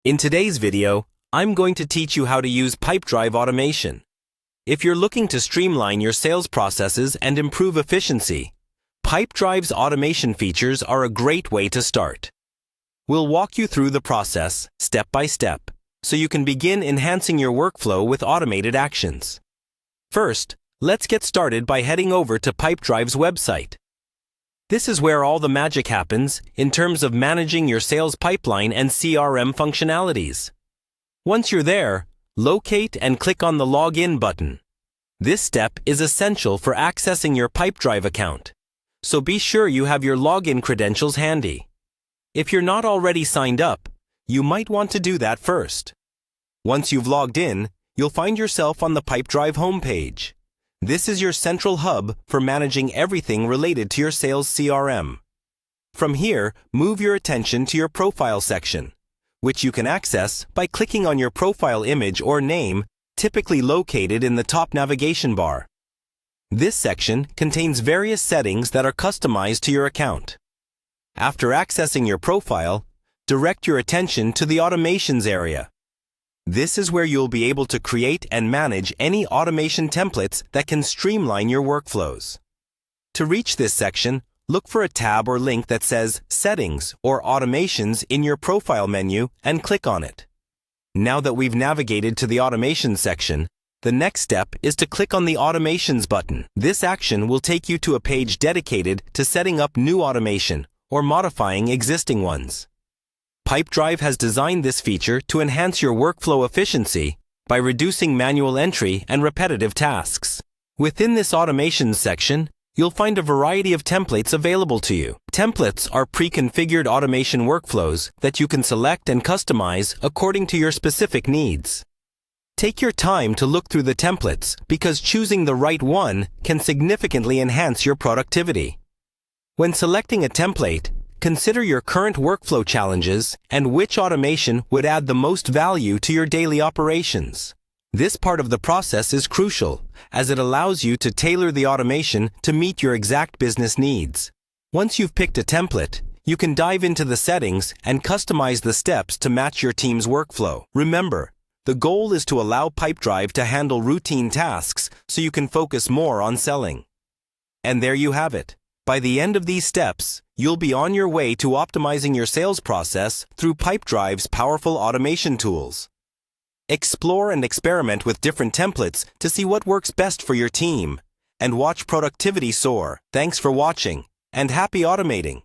In today's video, I'm going to teach you how to use Pipedrive automation. If you're looking to streamline your sales processes and improve efficiency, Pipedrive's automation features are a great way to start. We'll walk you through the process, step by step, so you can begin enhancing your workflow with automated actions. First, let's get started by heading over to Pipedrive's website. This is where all the magic happens in terms of managing your sales pipeline and CRM functionalities. Once you're there, locate and click on the Login button. This step is essential for accessing your Pipedrive account, so be sure you have your login credentials handy. If you're not already signed up, you might want to do that first. Once you've logged in, you'll find yourself on the Pipedrive homepage. This is your central hub for managing everything related to your sales CRM. From here, move your attention to your Profile section, which you can access by clicking on your profile image or name, typically located in the top navigation bar. This section contains various settings that are customized to your account. After accessing your profile, direct your attention to the Automations area. This is where you'll be able to create and manage any automation templates that can streamline your workflows. To reach this section, look for a tab or link that says Settings or Automations in your profile menu and click on it. Now that we've navigated to the Automations section, the next step is to click on the Automations button. This action will take you to a page dedicated to setting up new automation or modifying existing ones. Pipedrive has designed this feature to enhance your workflow efficiency by reducing manual entry and repetitive tasks. Within this Automations section, you'll find a variety of templates available to you. Templates are pre-configured automation workflows that you can select and customize according to your specific needs. Take your time to look through the templates because choosing the right one can significantly enhance your productivity. When selecting a template, consider your current workflow challenges and which automation would add the most value to your daily operations. This part of the process is crucial, as it allows you to tailor the automation to meet your exact business needs. Once you've picked a template, you can dive into the settings and customize the steps to match your team's workflow. Remember, the goal is to allow Pipedrive to handle routine tasks so you can focus more on selling. And there you have it. By the end of these steps, you'll be on your way to optimizing your sales process through Pipedrive's powerful automation tools. Explore and experiment with different templates to see what works best for your team, and watch productivity soar. Thanks for watching, and happy automating!